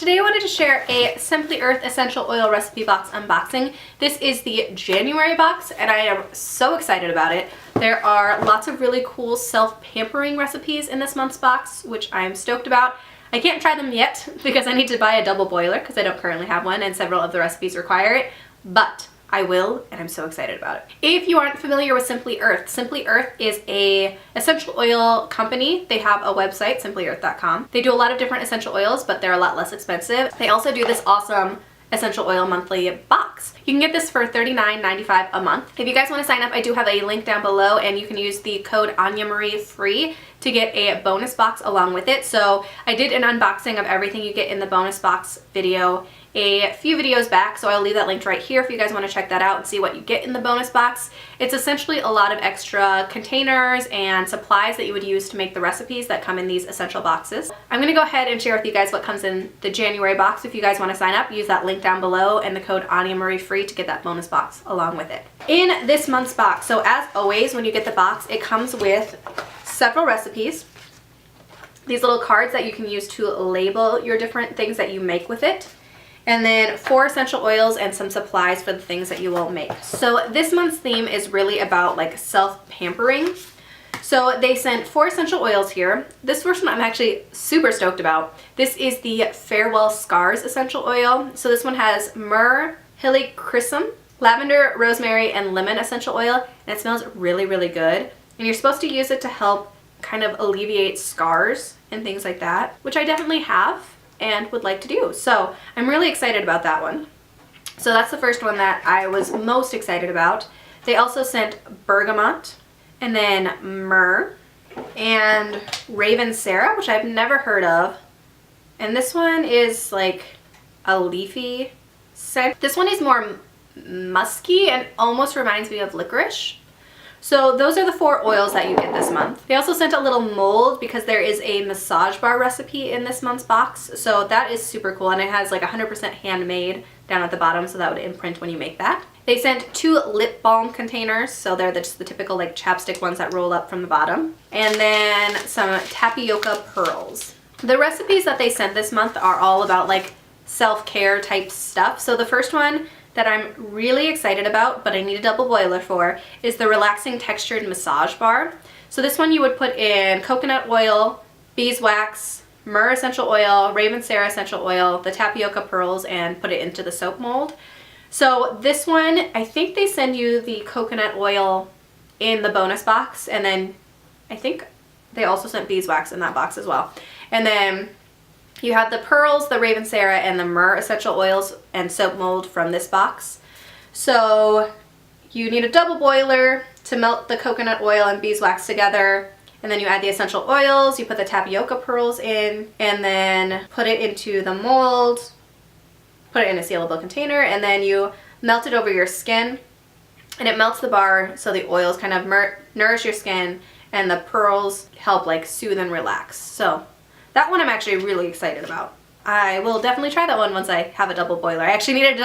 Today I wanted to share a Simply Earth essential oil recipe box unboxing. This is the January box and I am so excited about it. There are lots of really cool self-pampering recipes in this month's box, which I'm stoked about. I can't try them yet because I need to buy a double boiler because I don't currently have one and several of the recipes require it, but I will, and I'm so excited about it. If you aren't familiar with Simply Earth is a essential oil company. They have a website, simplyearth.com. They do a lot of different essential oils, but they're a lot less expensive. They also do this awesome essential oil monthly box. You can get this for $39.95 a month. If you guys want to sign up, I do have a link down below and you can use the code Anya free to get a bonus box along with it. So I did an unboxing of everything you get in the bonus box video a few videos back, so I'll leave that linked right here if you guys want to check that out and see what you get in the bonus box. It's essentially a lot of extra containers and supplies that you would use to make the recipes that come in these essential boxes. I'm going to go ahead and share with you guys what comes in the January box. If you guys want to sign up, use that link down below and the code Anya free to get that bonus box along with it. In this month's box, so as always when you get the box, it comes with several recipes. These little cards that you can use to label your different things that you make with it. And then 4 essential oils and some supplies for the things that you will make. So this month's theme is really about like self-pampering. So they sent 4 essential oils here. This first one I'm actually super stoked about. This is the Farewell Scars essential oil. So this one has myrrh, helichrysum, lavender, rosemary, and lemon essential oil. And it smells really, really good. And you're supposed to use it to help kind of alleviate scars and things like that, which I definitely have and would like to do. So I'm really excited about that one. So that's the first one that I was most excited about. They also sent bergamot and then myrrh and Raven Sarah, which I've never heard of. And this one is like a leafy scent. This one is more musky and almost reminds me of licorice. So those are the 4 oils that you get this month. They also sent a little mold because there is a massage bar recipe in this month's box. So that is super cool and it has like 100% handmade down at the bottom, so that would imprint when you make that. They sent 2 lip balm containers, so they're just the typical like chapstick ones that roll up from the bottom. And then some tapioca pearls. The recipes that they sent this month are all about like self-care type stuff. So the first one that I'm really excited about, but I need a double boiler for, is the Relaxing Textured Massage Bar. So this one you would put in coconut oil, beeswax, myrrh essential oil, Raven Sarah essential oil, the tapioca pearls, and put it into the soap mold. So this one, I think they send you the coconut oil in the bonus box, and then I think they also sent beeswax in that box as well. And then you have the pearls, the Raven Sarah, and the myrrh essential oils and soap mold from this box. So you need a double boiler to melt the coconut oil and beeswax together. And then you add the essential oils, you put the tapioca pearls in, and then put it into the mold, put it in a sealable container, and then you melt it over your skin. And it melts the bar so the oils kind of nourish your skin and the pearls help like soothe and relax. So that one I'm actually really excited about. I will definitely try that one once I have a double boiler. I actually needed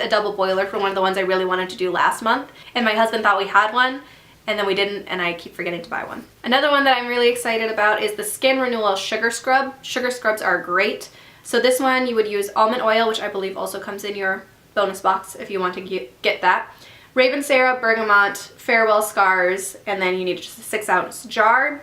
a double boiler for one of the ones I really wanted to do last month, and my husband thought we had one, and then we didn't, and I keep forgetting to buy one. Another one that I'm really excited about is the Skin Renewal Sugar Scrub. Sugar scrubs are great. So this one you would use almond oil, which I believe also comes in your bonus box if you want to get that. Raven Sarah, bergamot, Farewell Scars, and then you need just a 6-ounce jar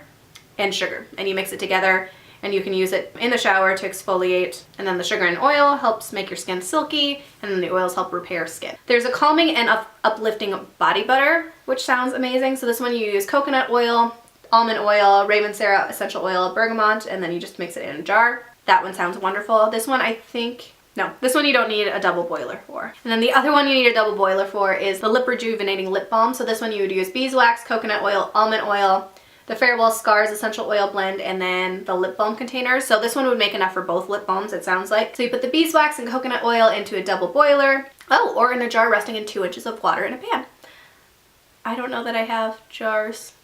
and sugar, and you mix it together. And you can use it in the shower to exfoliate. And then the sugar and oil helps make your skin silky, and then the oils help repair skin. There's a calming and uplifting body butter, which sounds amazing. So this one you use coconut oil, almond oil, Raven Sarah essential oil, bergamot, and then you just mix it in a jar. That one sounds wonderful. This one this one you don't need a double boiler for. And then the other one you need a double boiler for is the Lip Rejuvenating Lip Balm. So this one you would use beeswax, coconut oil, almond oil, the Farewell Scars essential oil blend, and then the lip balm containers. So this one would make enough for both lip balms, it sounds like. So you put the beeswax and coconut oil into a double boiler. Oh, or in a jar resting in 2 inches of water in a pan. I don't know that I have jars.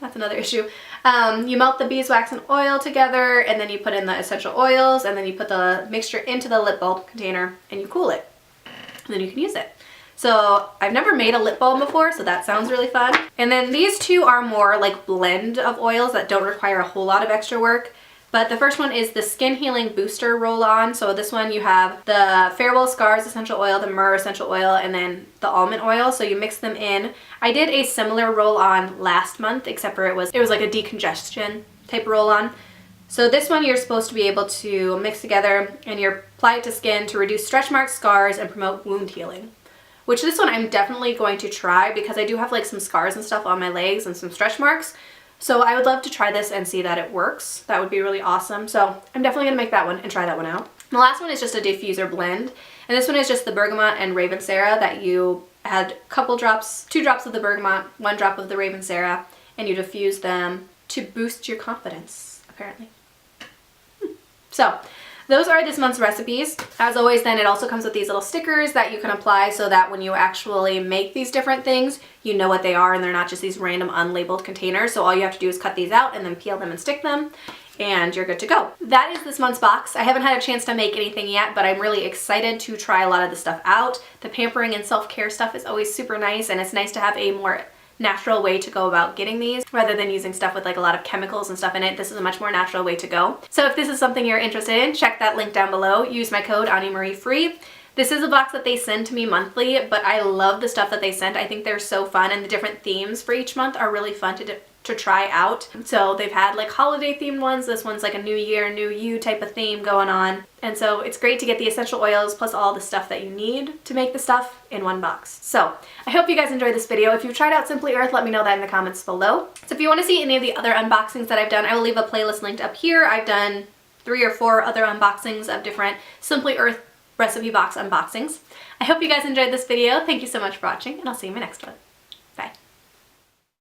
That's another issue. You melt the beeswax and oil together, and then you put in the essential oils, and then you put the mixture into the lip balm container, and you cool it. And then you can use it. So I've never made a lip balm before, so that sounds really fun. And then these 2 are more like blend of oils that don't require a whole lot of extra work. But the first one is the Skin Healing Booster Roll-On. So this one you have the Farewell Scars Essential Oil, the Myrrh Essential Oil, and then the almond oil. So you mix them in. I did a similar roll-on last month, except for it was like a decongestion type roll-on. So this one you're supposed to be able to mix together and you apply it to skin to reduce stretch marks, scars, and promote wound healing. Which this one I'm definitely going to try because I do have like some scars and stuff on my legs and some stretch marks. So I would love to try this and see that it works. That would be really awesome. So I'm definitely gonna make that one and try that one out. The last one is just a diffuser blend. And this one is just the bergamot and Ravensara that you add a couple drops, 2 drops of the bergamot, 1 drop of the Ravensara, and you diffuse them to boost your confidence, apparently. So those are this month's recipes. As always, then it also comes with these little stickers that you can apply so that when you actually make these different things, you know what they are and they're not just these random unlabeled containers. So all you have to do is cut these out and then peel them and stick them and you're good to go. That is this month's box. I haven't had a chance to make anything yet, but I'm really excited to try a lot of the stuff out. The pampering and self-care stuff is always super nice, and it's nice to have a more natural way to go about getting these rather than using stuff with like a lot of chemicals and stuff in it. This is a much more natural way to go. So if this is something you're interested in, check that link down below. Use my code AnyaMarieFree. This is a box that they send to me monthly, but I love the stuff that they send. I think they're so fun, and the different themes for each month are really fun to try out. So they've had like holiday themed ones. This one's like a new year, new you type of theme going on. And so it's great to get the essential oils plus all the stuff that you need to make the stuff in one box. So I hope you guys enjoyed this video. If you've tried out Simply Earth, let me know that in the comments below. So if you want to see any of the other unboxings that I've done, I will leave a playlist linked up here. I've done 3 or 4 other unboxings of different Simply Earth recipe box unboxings. I hope you guys enjoyed this video. Thank you so much for watching, and I'll see you in my next one.